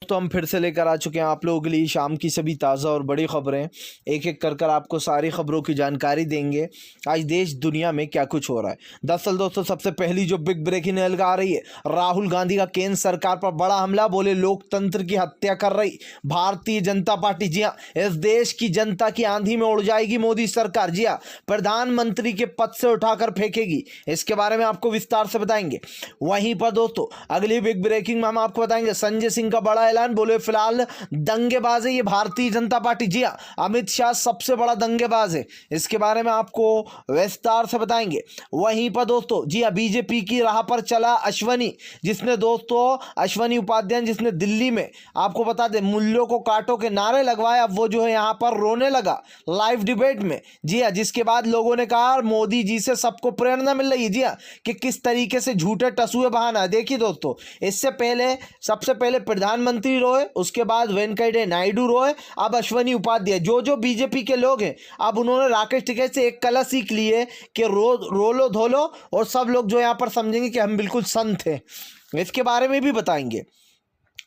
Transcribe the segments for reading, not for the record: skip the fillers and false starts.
तो हम फिर से लेकर आ चुके हैं आप लोगों के लिए शाम की सभी ताज़ा और बड़ी खबरें। एक एक कर आपको सारी खबरों की जानकारी देंगे आज देश दुनिया में क्या कुछ हो रहा है। दरअसल दोस्तों सबसे पहली जो बिग ब्रेकिंग न्यूज़ आ रही है, राहुल गांधी का केंद्र सरकार पर बड़ा हमला, बोले लोकतंत्र की हत्या कर रही भारतीय जनता पार्टी। जी हाँ, इस देश की जनता की आंधी में उड़ जाएगी मोदी सरकार। जी हाँ, प्रधानमंत्री के पद से उठाकर फेंकेगी। इसके बारे में आपको विस्तार से बताएंगे। वहीं पर दोस्तों अगली बिग ब्रेकिंग में हम आपको बताएंगे संजय सिंह का बड़ा ऐलान, बोले फिलहाल दंगेबाज है ये भारतीय जनता पार्टी। जी हाँ, अमित शाह सबसे बड़ा दंगेबाज है। इसके बारे में आपको विस्तार से बताएंगे। वहीं पर दोस्तों जी हाँ, बीजेपी की राह पर चला अश्वनी, जिसने दोस्तों अश्वनी उपाध्याय जिसने दिल्ली में आपको बता दें मूल्यों को काटो के नारे लगवाए, अब वो जो है यहाँ पर रोने लगा लाइव डिबेट में। जी हाँ, जिसके बाद लोगों ने कहा मोदी जी से सबको प्रेरणा मिल रही है। जी हाँ, कि किस तरीके से झूठे टसुए बहाना है। देखिए दोस्तों, इससे पहले सबसे पहले प्रधानमंत्री रोए, उसके बाद वेंकैया नायडू रोए, अब अश्वनी उपाध्याय। जो बीजेपी के लोग हैं अब उन्होंने राकेश टिकैत से एक कला सीख ली है कि रो लो धो लो, और सब लोग जो यहाँ पर समझेंगे कि हम बिल्कुल संत हैं। इसके बारे में भी बताएंगे।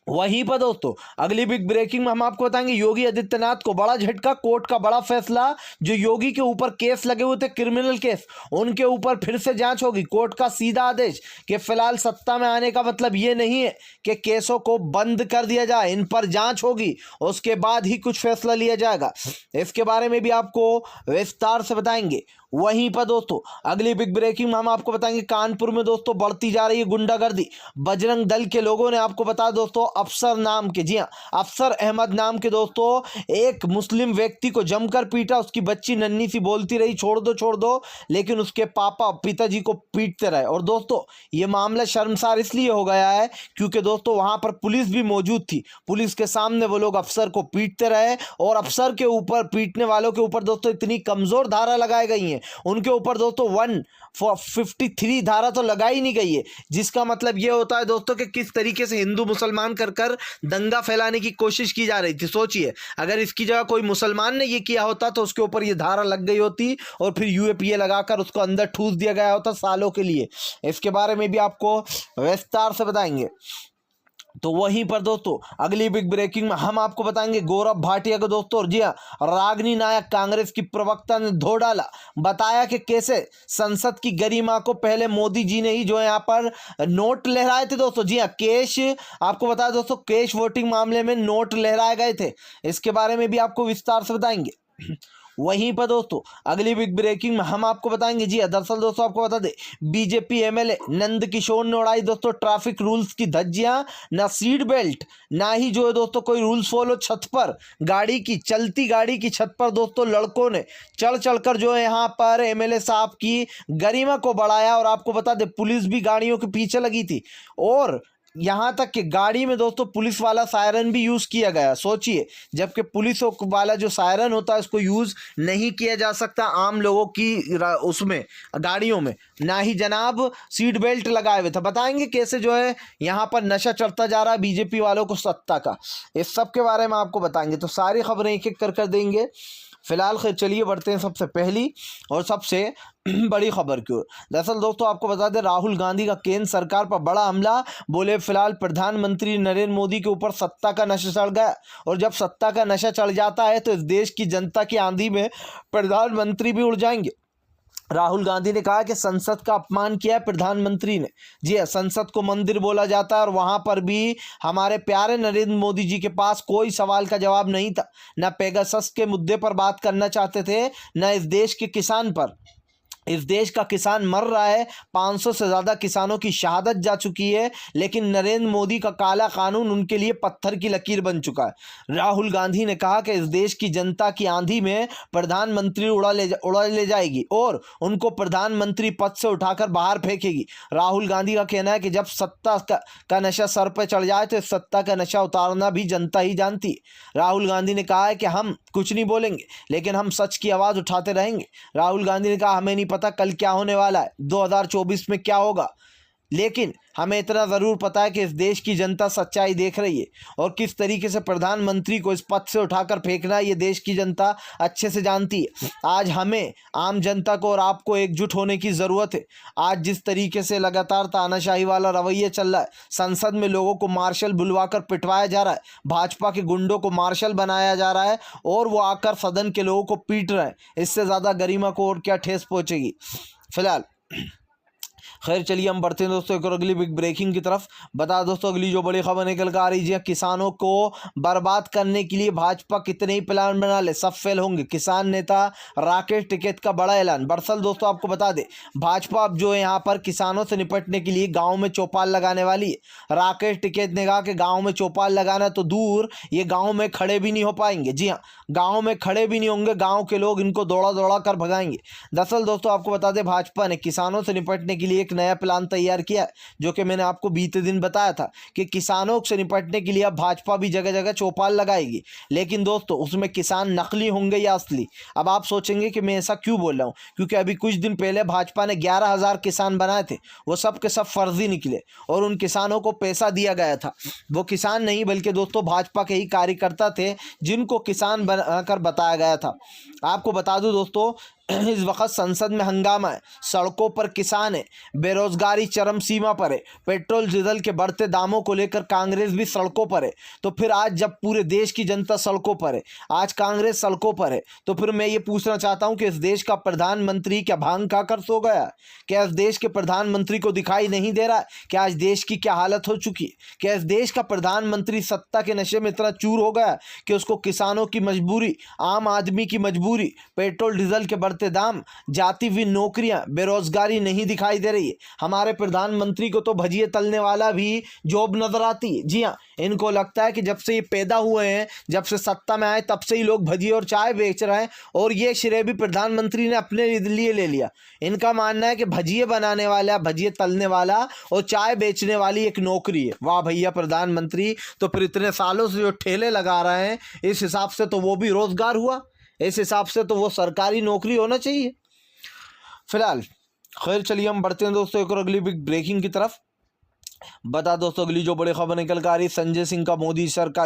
वहीं पर दोस्तों अगली बिग ब्रेकिंग में हम आपको बताएंगे योगी आदित्यनाथ को बड़ा झटका, कोर्ट का बड़ा फैसला। जो योगी के ऊपर केस लगे हुए थे, क्रिमिनल केस, उनके ऊपर फिर से जांच होगी। कोर्ट का सीधा आदेश कि फिलहाल सत्ता में आने का मतलब ये नहीं है कि केसों को बंद कर दिया जाए, इन पर जांच होगी, उसके बाद ही कुछ फैसला लिया जाएगा। इसके बारे में भी आपको विस्तार से बताएंगे। वहीं पर दोस्तों अगली बिग ब्रेकिंग में हम आपको बताएंगे कानपुर में दोस्तों बढ़ती जा रही है गुंडागर्दी। बजरंग दल के लोगों ने आपको बता दोस्तों अफसर नाम के, जी हाँ, अफसर अहमद नाम के दोस्तों एक मुस्लिम व्यक्ति को जमकर पीटा। उसकी बच्ची नन्ही सी बोलती रही छोड़ दो, लेकिन उसके पापा पिताजी को पीटते रहे। और दोस्तों ये मामला शर्मसार इसलिए हो गया है क्योंकि दोस्तों वहां पर पुलिस भी मौजूद थी। पुलिस के सामने वो लोग अफसर को पीटते रहे, और अफसर के ऊपर, पीटने वालों के ऊपर दोस्तों इतनी कमजोर धारा लगाई गई है, उनके ऊपर दोस्तों 153 धारा तो लगाई नहीं गई है। जिसका मतलब यह होता है दोस्तों कि किस तरीके से हिंदू मुसलमान कर दंगा फैलाने की कोशिश की जा रही थी। सोचिए अगर इसकी जगह कोई मुसलमान ने यह किया होता तो उसके ऊपर यह धारा लग गई होती और फिर यूएपीए लगाकर उसको अंदर ठूस दिया गया होता सालों के लिए। इसके बारे में भी आपको विस्तार से बताएंगे। तो वहीं पर दोस्तों अगली बिग ब्रेकिंग में हम आपको बताएंगे गौरव भाटिया को दोस्तों, जी हाँ, रागिनी नायक कांग्रेस की प्रवक्ता ने धो डाला। बताया कि कैसे संसद की गरिमा को पहले मोदी जी ने ही जो है यहाँ पर नोट लहराए थे दोस्तों। जी हाँ, कैश, आपको बताया दोस्तों कैश वोटिंग मामले में नोट लहराए गए थे। इसके बारे में भी आपको विस्तार से बताएंगे। वहीं पर दोस्तों अगली बिग ब्रेकिंग में हम आपको बताएंगे, जी दरअसल दोस्तों आपको बता दें बीजेपी एमएलए नंद किशोर ने उड़ाई दोस्तों ट्रैफिक रूल्स की धज्जियां। ना सीट बेल्ट, ना ही जो है दोस्तों कोई रूल्स फॉलो। छत पर गाड़ी की, चलती गाड़ी की छत पर दोस्तों लड़कों ने चढ़ चढ़कर जो है यहाँ पर एमएलए साहब की गरिमा को बढ़ाया। और आपको बता दें पुलिस भी गाड़ियों के पीछे लगी थी, और यहां तक कि गाड़ी में दोस्तों पुलिस वाला सायरन भी यूज किया गया। सोचिए, जबकि पुलिस वाला जो सायरन होता है उसको यूज नहीं किया जा सकता आम लोगों की उसमें गाड़ियों में, ना ही जनाब सीट बेल्ट लगाए हुए थे। बताएंगे कैसे जो है यहां पर नशा चढ़ता जा रहा है बीजेपी वालों को सत्ता का, इस सब के बारे में आपको बताएंगे। तो सारी खबरें एक एक कर देंगे। फिलहाल चलिए बढ़ते हैं सबसे पहली और सबसे बड़ी खबर की ओर। दरअसल दोस्तों आपको बता दें राहुल गांधी का केंद्र सरकार पर बड़ा हमला, बोले फिलहाल प्रधानमंत्री नरेंद्र मोदी के ऊपर सत्ता का नशा चढ़ गया, और जब सत्ता का नशा चढ़ जाता है तो इस देश की जनता की आंधी में प्रधानमंत्री भी उड़ जाएंगे। राहुल गांधी ने कहा कि संसद का अपमान किया है प्रधानमंत्री ने। जी हाँ, संसद को मंदिर बोला जाता है, और वहां पर भी हमारे प्यारे नरेंद्र मोदी जी के पास कोई सवाल का जवाब नहीं था। न पेगासस के मुद्दे पर बात करना चाहते थे, न इस देश के किसान पर। इस देश का किसान मर रहा है, 500 से ज़्यादा किसानों की शहादत जा चुकी है, लेकिन नरेंद्र मोदी का काला कानून उनके लिए पत्थर की लकीर बन चुका है। राहुल गांधी ने कहा कि इस देश की जनता की आंधी में प्रधानमंत्री उड़ा ले जाएगी और उनको प्रधानमंत्री पद से उठाकर बाहर फेंकेगी। राहुल गांधी का कहना है कि जब सत्ता का नशा सर पर चढ़ जाए तो इस सत्ता का नशा उतारना भी जनता ही जानती है। राहुल गांधी ने कहा है कि हम कुछ नहीं बोलेंगे, लेकिन हम सच की आवाज़ उठाते रहेंगे। राहुल गांधी ने कहा हमें नहीं पता कल क्या होने वाला है, 2024 में क्या होगा। लेकिन हमें इतना ज़रूर पता है कि इस देश की जनता सच्चाई देख रही है और किस तरीके से प्रधानमंत्री को इस पद से उठाकर फेंकना है ये देश की जनता अच्छे से जानती है। आज हमें आम जनता को और आपको एकजुट होने की ज़रूरत है। आज जिस तरीके से लगातार तानाशाही वाला रवैया चल रहा है, संसद में लोगों को मार्शल बुलवाकर पिटवाया जा रहा है, भाजपा के गुंडों को मार्शल बनाया जा रहा है और वो आकर सदन के लोगों को पीट रहे हैं, इससे ज़्यादा गरिमा को और क्या ठेस पहुँचेगी। फिलहाल खैर चलिए हम बढ़ते हैं दोस्तों एक और अगली बिग ब्रेकिंग की तरफ। बता दोस्तों अगली जो बड़ी खबर निकल कर आ रही है, किसानों को बर्बाद करने के लिए भाजपा कितने ही प्लान बना ले सब फेल होंगे। किसान नेता राकेश टिकैत का बड़ा ऐलान। दरअसल दोस्तों आपको बता दें, भाजपा अब जो है यहाँ पर किसानों से निपटने के लिए गाँव में चौपाल लगाने वाली है। राकेश टिकैत ने कहा कि गाँव में चौपाल लगाना तो दूर, ये गाँव में खड़े भी नहीं हो पाएंगे। जी हाँ, गाँव में खड़े भी नहीं होंगे, गाँव के लोग इनको दौड़ा दौड़ा कर भगाएंगे। दरअसल दोस्तों आपको बता दें, भाजपा ने किसानों से निपटने के लिए एक नया प्लान तैयार किया, जो कि मैंने आपको बीते दिन बताया था कि किसानों से निपटने के लिए अब भाजपा भी जगह जगह चौपाल लगाएगी। लेकिन दोस्तों उसमें किसान नकली होंगे या असली? अब आप सोचेंगे कि मैं ऐसा क्यों बोल रहा हूं, क्योंकि अभी कुछ दिन पहले भाजपा ने 11,000 किसान बनाए थे, वो सब के सब फर्जी निकले और उन किसानों को पैसा दिया गया था। वो किसान नहीं बल्कि दोस्तों भाजपा के ही कार्यकर्ता थे जिनको किसान बनाकर बताया गया था। आपको बता दूं दोस्तों, इस वक्त संसद में हंगामा है, सड़कों पर किसान है, बेरोजगारी चरम सीमा पर है, पेट्रोल डीजल के बढ़ते दामों को लेकर कांग्रेस भी सड़कों पर है। तो फिर आज जब पूरे देश की जनता सड़कों पर है, आज कांग्रेस सड़कों पर है, तो फिर मैं ये पूछना चाहता हूं कि इस देश का प्रधानमंत्री क्या भांग खाकर सो गया? क्या इस देश के प्रधानमंत्री को दिखाई नहीं दे रहा कि आज देश की क्या हालत हो चुकी है? क्या इस देश का प्रधानमंत्री सत्ता के नशे में इतना चूर हो गया कि उसको किसानों की मजबूरी, आम आदमी की मजबूरी, पेट्रोल डीजल के बढ़ते दाम, जाती हुई नौकरियां, बेरोजगारी नहीं दिखाई दे रही है? हमारे प्रधानमंत्री को तो भजिए तलने वाला भी जॉब नजर आती है। जी हाँ, इनको लगता है कि जब से ये पैदा हुए हैं, जब से सत्ता में आए, तब से ही लोग भजिए और चाय बेच रहे हैं और ये श्रेय भी प्रधानमंत्री ने अपने लिए ले लिया। इनका मानना है कि भजिए बनाने वाला, भजिए तलने वाला और चाय बेचने वाली एक नौकरी है। वाह भैया प्रधानमंत्री, तो फिर इतने सालों से जो ठेले लगा रहे हैं, इस हिसाब से तो वो भी रोजगार हुआ, इस हिसाब से तो वो सरकारी नौकरी होना चाहिए। फिलहाल खैर चलिए हम बढ़ते हैं दोस्तों एक और अगली बिग ब्रेकिंग की तरफ। बता दोस्तों अगली जो बड़ी खबर निकल कर आ रही, संजय सिंह का मोदी सर का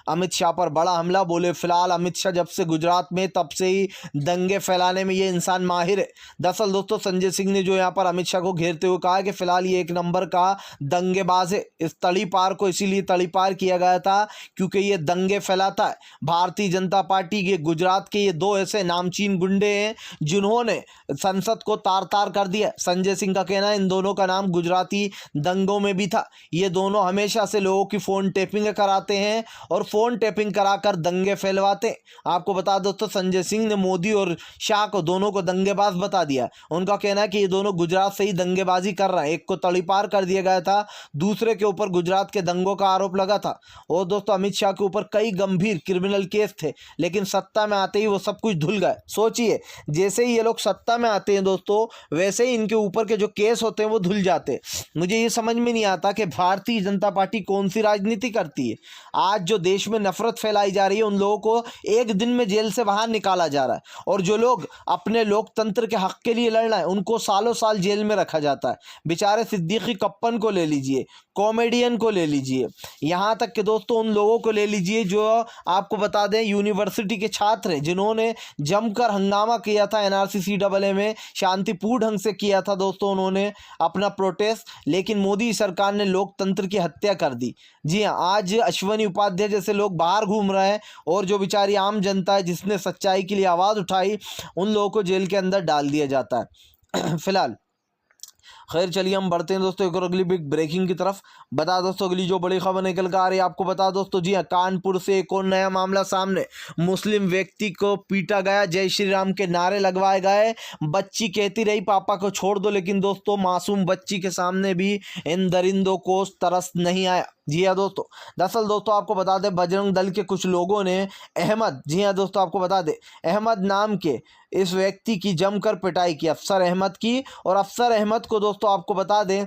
अमित शाह पर बड़ा हमला। बोले फिलहाल अमित शाह जब से गुजरात में, तब से ही दंगे फैलाने में ये इंसान माहिर है। दरअसल दोस्तों संजय सिंह ने जो यहाँ पर अमित शाह को घेरते हुए कहा कि फिलहाल ये एक नंबर का दंगेबाज है। इस तड़ी पार को इसीलिए तड़ी पार किया गया था क्योंकि ये दंगे फैलाता है। भारतीय जनता पार्टी के गुजरात के ये दो ऐसे नामचीन गुंडे हैं जिन्होंने संसद को तार तार कर दिया। संजय सिंह का कहना है इन दोनों का नाम गुजराती दंगों में भी था। ये दोनों हमेशा से लोगों की फोन टेपिंग कराते हैं और फोन टेपिंग कराकर दंगे फैलवाते हैं। आपको बता दो तो संजय सिंह ने मोदी और शाह को दोनों को दंगेबाज बता दिया। उनका कहना है कि ये दोनों गुजरात से ही दंगेबाजी कर रहे हैं। एक को तड़ीपार कर दिया गया था, दूसरे के ऊपर गुजरात के दंगों का आरोप लगा था। और दोस्तों अमित शाह के ऊपर कई गंभीर क्रिमिनल केस थे, लेकिन सत्ता में आते ही वो सब कुछ धुल गए। सोचिए, जैसे ही ये लोग सत्ता में आते हैं दोस्तों, वैसे ही इनके ऊपर के जो केस होते हैं वो धुल जाते हैं। मुझे ये समझ में नहीं आता कि भारतीय जनता पार्टी कौन सी राजनीति करती है। आज जो देश में नफरत फैलाई जा रही है, उन लोगों को एक दिन में जेल से बाहर निकाला जा रहा है, और जो लोग अपने लोकतंत्र के हक के लिए लड़ रहे हैं उनको सालों साल जेल में रखा जाता है। बेचारे सिद्दीकी कप्पन को ले लीजिए, कॉमेडियन को ले लीजिए, यहाँ तक कि दोस्तों उन लोगों को ले लीजिए जो आपको बता दें यूनिवर्सिटी के छात्र हैं, जिन्होंने जमकर हंगामा किया था NRC-CAA में, शांतिपूर्ण ढंग से किया था दोस्तों उन्होंने अपना प्रोटेस्ट, लेकिन मोदी सरकार ने लोकतंत्र की हत्या कर दी। जी हाँ, आज अश्वनी उपाध्याय जैसे लोग बाहर घूम रहे हैं और जो बेचारी आम जनता है जिसने सच्चाई के लिए आवाज़ उठाई, उन लोगों को जेल के अंदर डाल दिया जाता है। फिलहाल खैर चलिए हम बढ़ते हैं दोस्तों एक और अगली बिग ब्रेकिंग की तरफ। बता दोस्तों अगली जो बड़ी खबर निकल कर आ रही है, आपको बता दोस्तों, जी हाँ, कानपुर से एक और नया मामला सामने। मुस्लिम व्यक्ति को पीटा गया, जय श्री राम के नारे लगवाए गए, बच्ची कहती रही पापा को छोड़ दो, लेकिन दोस्तों मासूम बच्ची के सामने भी इन दरिंदों को तरस नहीं आया। जी हाँ दोस्तों, दरअसल दोस्तों आपको बता दें, बजरंग दल के कुछ लोगों ने अहमद, जी हाँ दोस्तों आपको बता दें, अहमद नाम के इस व्यक्ति की जमकर पिटाई की, अफसर अहमद की। और अफसर अहमद को दोस्तों आपको बता दें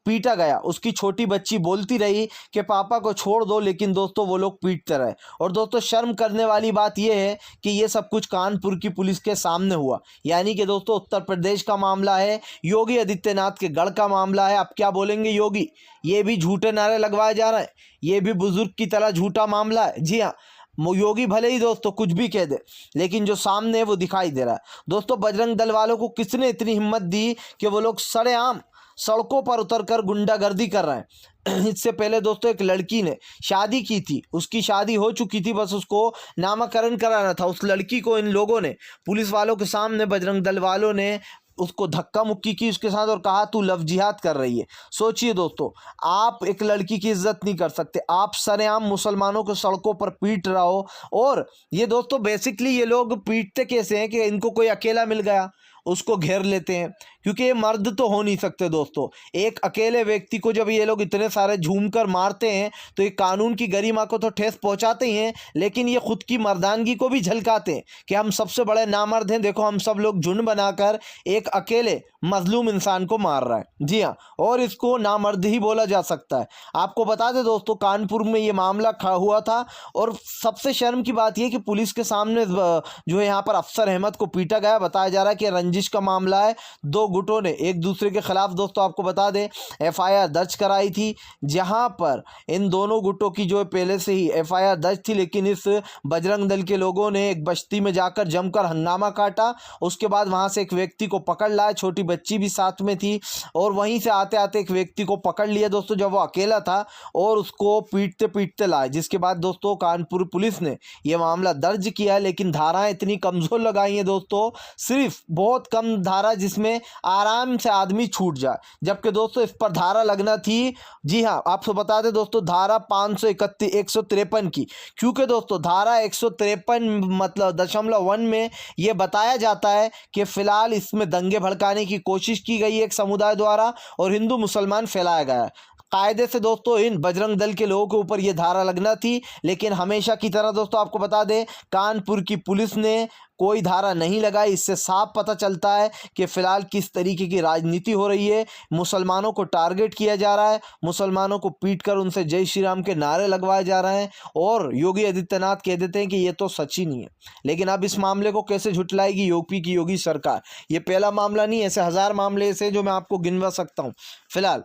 पीटा गया। उसकी छोटी बच्ची बोलती रही कि पापा को छोड़ दो, लेकिन दोस्तों वो लोग पीटते रहे। और दोस्तों शर्म करने वाली बात यह है कि ये सब कुछ कानपुर की पुलिस के सामने हुआ। यानी कि दोस्तों उत्तर प्रदेश का मामला है, योगी आदित्यनाथ के गढ़ का मामला है। अब क्या बोलेंगे योगी, ये भी झूठे नारे लगवाए जा रहे हैं, ये भी बुजुर्ग की तरह झूठा मामला है। जी हाँ, योगी भले ही दोस्तों कुछ भी कह दे, लेकिन जो सामने है वो दिखाई दे रहा है। दोस्तों बजरंग दल वालों को किसने इतनी हिम्मत दी कि वो लोग सरेआम सड़कों पर उतरकर गुंडागर्दी कर रहे हैं। इससे पहले दोस्तों एक लड़की ने शादी की थी, उसकी शादी हो चुकी थी, बस उसको नामकरण कराना था। उस लड़की को इन लोगों ने, पुलिस वालों के सामने बजरंग दल वालों ने उसको धक्का मुक्की की उसके साथ और कहा तू लव जिहाद कर रही है। सोचिए दोस्तों, आप एक लड़की की इज्जत नहीं कर सकते, आप सरेआम मुसलमानों को सड़कों पर पीट रहा हो। और ये दोस्तों बेसिकली ये लोग पीटते कैसे हैं कि इनको कोई अकेला मिल गया उसको घेर लेते हैं, क्योंकि ये मर्द तो हो नहीं सकते दोस्तों। एक अकेले व्यक्ति को जब ये लोग इतने सारे झूम कर मारते हैं तो ये कानून की गरिमा को तो ठेस पहुंचाते ही हैं, लेकिन ये खुद की मर्दानगी को भी झलकाते हैं कि हम सबसे बड़े नामर्द हैं, देखो हम सब लोग झुंड बनाकर एक अकेले मजलूम इंसान को मार रहा है। जी हाँ, और इसको नामर्द ही बोला जा सकता है। आपको बता दें दोस्तों कानपुर में ये मामला हुआ था, और सबसे शर्म की बात यह कि पुलिस के सामने जो है यहाँ पर अफसर अहमद को पीटा गया। बताया जा रहा है कि रंजिश का मामला है, दो गुटों ने एक दूसरे के खिलाफ दोस्तों आपको बता दें एफआईआर दर्ज कराई थी, जहां पर इन दोनों गुटों की जो पहले से ही एफआईआर दर्ज थी, लेकिन इस बजरंग दल के लोगों ने एक बस्ती में जाकर जमकर हंगामा काटा। उसके बाद वहां से एक व्यक्ति को पकड़ लाया, छोटी बच्ची भी साथ में थी, और वहीं से आते आते एक व्यक्ति को पकड़ लिया दोस्तों जब वो अकेला था, और उसको पीटते पीटते लाए। जिसके बाद दोस्तों कानपुर पुलिस ने यह मामला दर्ज किया, लेकिन धाराएं इतनी कमजोर लगाई हैं दोस्तों, सिर्फ बहुत कम धारा जिसमें आराम से आदमी छूट जाए, जबकि दोस्तों इस पर धारा लगना थी, जी हाँ आपको बता दें दोस्तों, धारा 153 की। क्योंकि दोस्तों धारा 153 मतलब 1 में यह बताया जाता है कि फिलहाल इसमें दंगे भड़काने की कोशिश की गई है एक समुदाय द्वारा, और हिंदू मुसलमान फैलाया गया है। कायदे से दोस्तों इन बजरंग दल के लोगों के ऊपर यह धारा लगना थी, लेकिन हमेशा की तरह दोस्तों आपको बता दें कानपुर की पुलिस ने कोई धारा नहीं लगाई। इससे साफ पता चलता है कि फिलहाल किस तरीके की राजनीति हो रही है, मुसलमानों को टारगेट किया जा रहा है, मुसलमानों को पीटकर उनसे जय श्री राम के नारे लगवाए जा रहे हैं, और योगी आदित्यनाथ कह देते हैं कि ये तो सच ही नहीं है। लेकिन अब इस मामले को कैसे झुटलाएगी यूपी की योगी सरकार? ये पहला मामला नहीं, ऐसे हजार मामले ऐसे जो मैं आपको गिनवा सकता हूँ फिलहाल।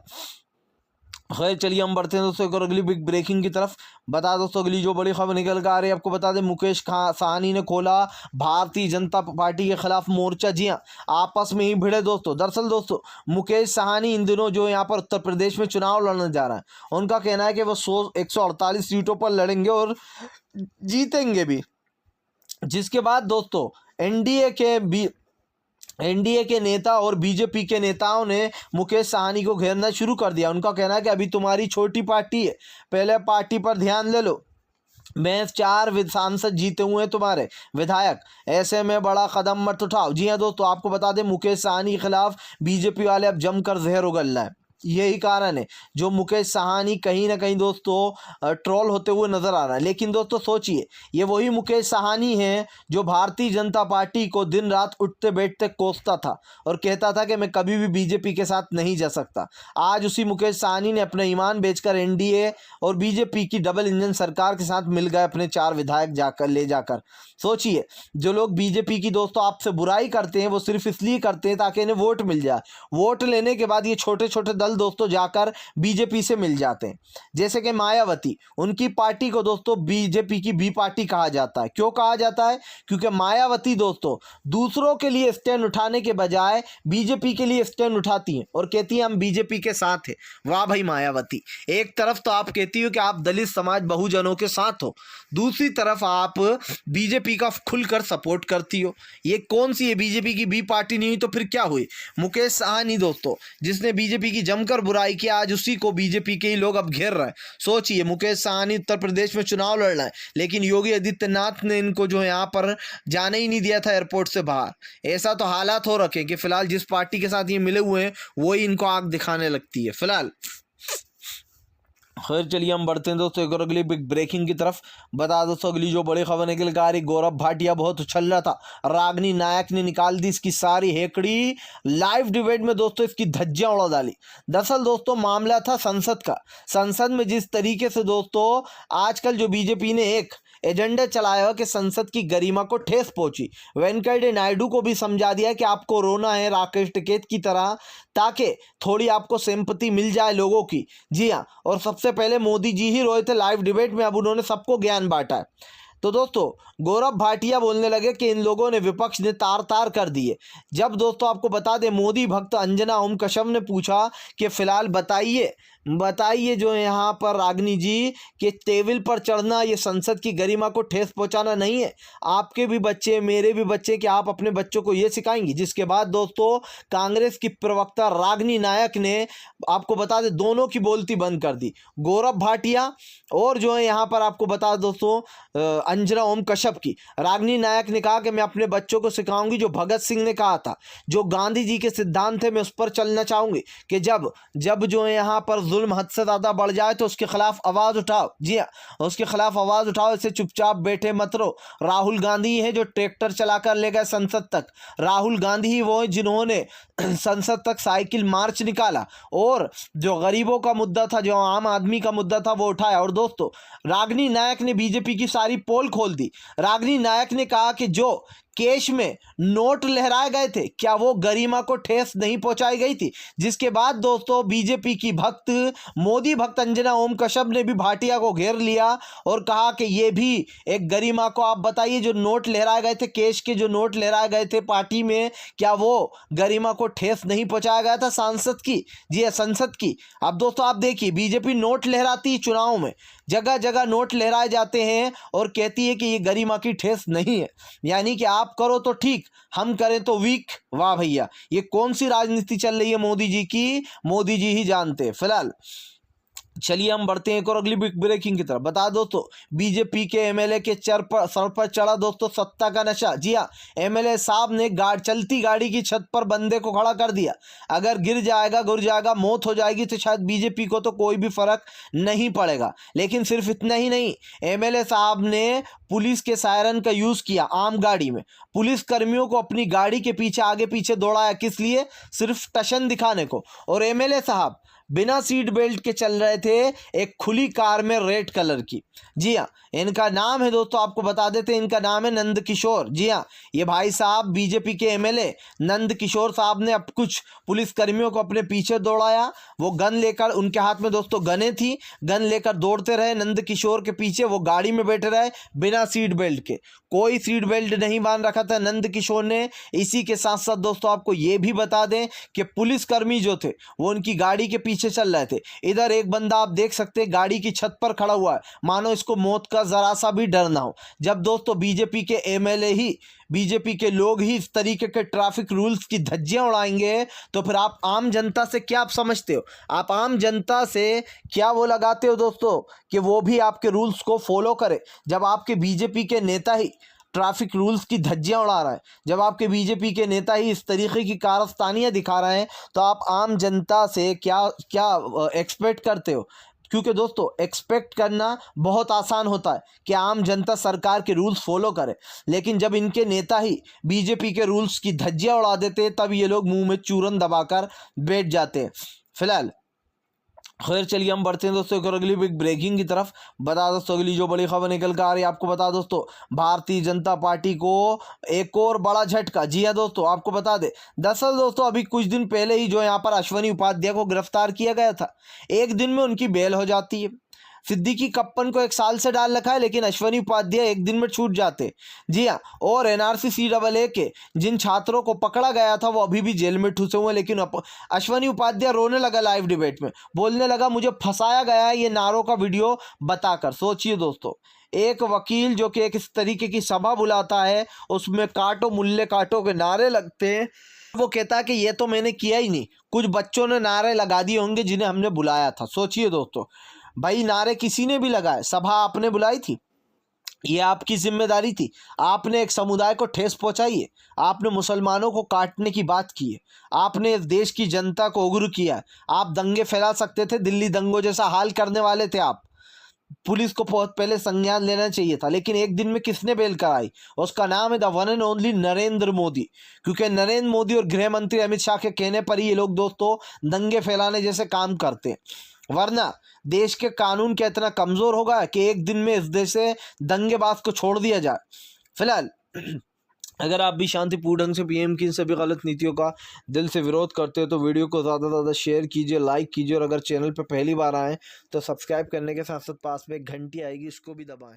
खैर चलिए हम बढ़ते हैं दोस्तों एक और अगली बिग ब्रेकिंग की तरफ। बता दोस्तों अगली जो बड़ी खबर निकल कर आ रही है, आपको बता दें मुकेश साहनी ने खोला भारतीय जनता पार्टी के खिलाफ मोर्चा। जी हाँ, आपस में ही भिड़े दोस्तों। दरअसल दोस्तों मुकेश साहनी इन दिनों जो यहाँ पर उत्तर प्रदेश में चुनाव लड़ने जा रहा है, उनका कहना है कि वो 148 सीटों पर लड़ेंगे और जीतेंगे भी। जिसके बाद दोस्तों एनडीए के नेता और बीजेपी के नेताओं ने मुकेश साहनी को घेरना शुरू कर दिया। उनका कहना है कि अभी तुम्हारी छोटी पार्टी है, पहले पार्टी पर ध्यान ले लो, मैं 4 सांसद जीते हुए हैं तुम्हारे विधायक, ऐसे में बड़ा कदम मत उठाओ। जी हाँ दोस्तों, आपको बता दें मुकेश साहनी के खिलाफ बीजेपी वाले अब जमकर जहर उगल रहे हैं। यही कारण है जो मुकेश साहनी कहीं ना कहीं दोस्तों ट्रोल होते हुए नजर आ रहा है। लेकिन दोस्तों सोचिए, ये वही मुकेश साहनी है जो भारतीय जनता पार्टी को दिन रात उठते बैठते कोसता था और कहता था कि मैं कभी भी बीजेपी के साथ नहीं जा सकता। आज उसी मुकेश साहनी ने अपना ईमान बेचकर एनडीए और बीजेपी की डबल इंजन सरकार के साथ मिल गए अपने 4 विधायक ले जाकर। सोचिए, जो लोग बीजेपी की दोस्तों आपसे बुराई करते हैं वो सिर्फ इसलिए करते हैं ताकि इन्हें वोट मिल जाए। वोट लेने के बाद ये छोटे छोटे दल दोस्तों जाकर बीजेपी से मिल जाते हैं। जैसे कि मायावती, उनकी पार्टी को दोस्तों बीजेपी की बी पार्टी कहा जाता है। क्यों कहा जाता है? क्योंकि मायावती दोस्तों दूसरों के लिए स्टैंड उठाने के बजाय बीजेपी के लिए स्टैंड उठाती हैं और कहती हैं हम बीजेपी के साथ हैं। वाह भाई मायावती, एक तरफ तो आप कहती हो कि आप दलित समाज बहुजनों के साथ हो, दूसरी तरफ आप बीजेपी का खुलकर सपोर्ट करती हो। ये कौन सी है? बीजेपी की बी पार्टी नहीं हुई तो फिर क्या हुई? मुकेश साहनी दोस्तों जिसने बीजेपी की जमकर बुराई की, आज उसी को बीजेपी के ही लोग अब घेर रहे हैं। सोचिए, मुकेश साहनी उत्तर प्रदेश में चुनाव लड़ रहे हैं, लेकिन योगी आदित्यनाथ ने इनको जो है यहाँ पर जाने ही नहीं दिया था एयरपोर्ट से बाहर। ऐसा तो हालात हो रखे कि फिलहाल जिस पार्टी के साथ ये मिले हुए हैं वही इनको आग दिखाने लगती है फिलहाल। खैर चलिए हम बढ़ते हैं दोस्तों एक और अगली बिग ब्रेकिंग की तरफ। बता दोस्तों अगली जो बड़ी खबर निकल के आ रही, गौरव भाटिया बहुत उछल रहा था, रागनी नायक ने निकाल दी इसकी सारी हेकड़ी, लाइव डिबेट में दोस्तों इसकी धज्जियां उड़ा डाली। दरअसल दोस्तों मामला था संसद का। संसद में जिस तरीके से दोस्तों आजकल जो बीजेपी ने एक एजेंडा चलाया हो कि संसद की गरिमा को ठेस पहुंची, वेंकैया नायडू को भी समझा दिया कि आपको रोना है राकेश टिकैत की तरह, ताकि थोड़ी आपको सिंपैथी मिल जाए लोगों की। जी हाँ, और सबसे पहले मोदी जी ही रोए थे लाइव डिबेट में, अब उन्होंने सबको ज्ञान बांटा है। तो दोस्तों गौरव भाटिया बोलने लगे कि इन लोगों ने, विपक्ष ने तार तार कर दिए। जब दोस्तों आपको बता दें मोदी भक्त अंजना ओम कश्यप ने पूछा कि फिलहाल बताइए जो यहाँ पर रागनी जी के टेबल पर चढ़ना ये संसद की गरिमा को ठेस पहुंचाना नहीं है, आपके भी बच्चे मेरे भी बच्चे, कि आप अपने बच्चों को ये सिखाएंगी। जिसके बाद दोस्तों कांग्रेस की प्रवक्ता रागनी नायक ने आपको बता दें दोनों की बोलती बंद कर दी, गौरव भाटिया और जो है यहाँ पर आपको बता दोस्तों अंजना ओम कश्यप की। रागनी नायक ने कहा कि मैं अपने बच्चों को सिखाऊंगी जो भगत सिंह ने कहा था, जो गांधी जी के सिद्धांत थे, मैं उस पर चलना चाहूंगी कि जब जो है यहाँ पर जुल्म हद से ज़्यादा बढ़ जाए तो उसके खिलाफ आवाज़ उठाओ। जी हाँ, उसके खिलाफ आवाज़ उठाओ, इससे चुपचाप बैठे मत रहो। राहुल गांधी है जो ट्रैक्टर चलाकर ले गए संसद तक, राहुल गांधी ही वो है जिन्होंने संसद तक साइकिल मार्च निकाला और जो गरीबों का मुद्दा था, जो आम आदमी का मुद्दा था वो उठाया। और दोस्तों रागनी नायक ने बीजेपी की सारी पोल खोल दी। रागनी नायक ने कहा कि जो केश में नोट लहराए गए थे, क्या वो गरिमा को ठेस नहीं पहुंचाई गई थी। जिसके बाद दोस्तों बीजेपी की भक्त, मोदी भक्त अंजना ओम कश्यप ने भी भाटिया को घेर लिया और कहा कि ये भी एक गरिमा को, आप बताइए जो नोट लहराए गए थे, केश के जो नोट लहराए गए थे पार्टी में, क्या वो गरिमा को ठेस नहीं पहुंचाया गया था सांसद की, जी संसद की। अब दोस्तों आप देखिए बीजेपी नोट लहराती चुनाव में, जगह जगह नोट लहराए जाते हैं और कहती है कि ये गरिमा की ठेस नहीं है, यानी कि आप करो तो ठीक, हम करें तो वीक। वाह भैया, ये कौन सी राजनीति चल रही है मोदी जी की, मोदी जी ही जानते हैं। फिलहाल चलिए हम बढ़ते हैं एक और अगली बिग ब्रेकिंग की तरफ। बता दो तो बीजेपी के एमएलए के सर पर चढ़ा दोस्तों सत्ता का नशा। जी हाँ, एमएलए साहब ने चलती गाड़ी की छत पर बंदे को खड़ा कर दिया, अगर गिर जाएगा मौत हो जाएगी तो शायद बीजेपी को तो कोई भी फर्क नहीं पड़ेगा। लेकिन सिर्फ इतना ही नहीं, एमएलए साहब ने पुलिस के सायरन का यूज किया आम गाड़ी में, पुलिस कर्मियों को अपनी गाड़ी के पीछे आगे पीछे दौड़ाया, किस लिए, सिर्फ टशन दिखाने को। और एमएलए साहब बिना सीट बेल्ट के चल रहे थे एक खुली कार में रेड कलर की। जी हाँ, इनका नाम है दोस्तों, आपको बता देते हैं, इनका नाम है नंद किशोर। जी हाँ, ये भाई साहब बीजेपी के एमएलए नंद किशोर साहब ने अब कुछ पुलिस कर्मियों को अपने पीछे दौड़ाया, वो गन लेकर, उनके हाथ में दोस्तों गने थी, गन लेकर दौड़ते रहे नंद किशोर के पीछे, वो गाड़ी में बैठे रहे बिना सीट बेल्ट के, कोई सीट बेल्ट नहीं बांध रखा था नंद किशोर ने। इसी के साथ साथ दोस्तों आपको ये भी बता दें कि पुलिसकर्मी जो थे वो उनकी गाड़ी के पीछे चल रहे थे। इधर एक बंदा आप देख सकते हैं गाड़ी की छत पर खड़ा हुआ है, मानो इसको मौत का जरा सा भी डर ना हो। जब दोस्तों बीजेपी के एमएलए ही, बीजेपी के लोग ही इस तरीके के ट्रैफिक रूल्स की धज्जियां उड़ाएंगे तो फिर आप आम जनता से क्या आप समझते हो, आप आम जनता से क्या वो लगाते हो दोस्तों कि वो भी आपके रूल्स को फॉलो करे। जब आपके बीजेपी के नेता ही ट्रैफिक रूल्स की धज्जियां उड़ा रहा है, जब आपके बीजेपी के नेता ही इस तरीके की कारस्तानियां दिखा रहे हैं, तो आप आम जनता से क्या क्या एक्सपेक्ट करते हो। क्योंकि दोस्तों एक्सपेक्ट करना बहुत आसान होता है कि आम जनता सरकार के रूल्स फॉलो करे, लेकिन जब इनके नेता ही बीजेपी के रूल्स की धज्जियां उड़ा देते हैं तब ये लोग मुंह में चूरन दबाकर बैठ जाते हैं। फिलहाल खैर चलिए हम बढ़ते हैं दोस्तों एक और अगली बिग ब्रेकिंग की तरफ। बता दोस्तों अगली जो बड़ी खबर निकल कर आ रही है, आपको बता दोस्तों भारतीय जनता पार्टी को एक और बड़ा झटका। जी हाँ दोस्तों, आपको बता दे, दरअसल दोस्तों अभी कुछ दिन पहले ही जो यहाँ पर अश्वनी उपाध्याय को गिरफ्तार किया गया था, एक दिन में उनकी बेल हो जाती है। सिद्दीकी कप्पन को 1 साल से डाल रखा है, लेकिन अश्वनी उपाध्याय एक दिन में छूट जाते। जी हाँ, और एनआरसी CAA के जिन छात्रों को पकड़ा गया था वो अभी भी जेल में ठूसे हुए हैं। लेकिन अश्वनी उपाध्याय रोने लगा लाइव डिबेट में, बोलने लगा मुझे फंसाया गया है ये नारों का वीडियो बताकर। सोचिए दोस्तों, एक वकील जो कि एक इस तरीके की सभा बुलाता है, उसमें काटो मुल्ले काटो के नारे लगते हैं, वो कहता है कि ये तो मैंने किया ही नहीं, कुछ बच्चों ने नारे लगा दिए होंगे जिन्हें हमने बुलाया था। सोचिए दोस्तों, भाई नारे किसी ने भी लगाए, सभा आपने बुलाई थी, ये आपकी जिम्मेदारी थी। आपने एक समुदाय को ठेस पहुंचाई है। आपने मुसलमानों को काटने की बात की है। आपने इस देश की जनता को उग्र किया है। आप दंगे फैला सकते थे, दिल्ली दंगों जैसा हाल करने वाले थे आप। पुलिस को बहुत पहले संज्ञान लेना चाहिए था, लेकिन एक दिन में किसने बेल कराई? उसका नाम है the one and only Narendra Modi. क्योंकि नरेंद्र मोदी और गृह मंत्री अमित शाह के कहने पर ही ये लोग दोस्तों दंगे फैलाने जैसे काम करते हैं। वरना देश के कानून क्या इतना कमजोर होगा कि एक दिन में इस देश से दंगेबाज को छोड़ दिया जाए? फिलहाल अगर आप भी शांतिपूर्ण ढंग से पीएम की इन सभी गलत नीतियों का दिल से विरोध करते हो तो वीडियो को ज़्यादा से ज़्यादा शेयर कीजिए, लाइक कीजिए, और अगर चैनल पर पहली बार आएँ तो सब्सक्राइब करने के साथ साथ पास में एक घंटी आएगी, इसको भी दबाएं।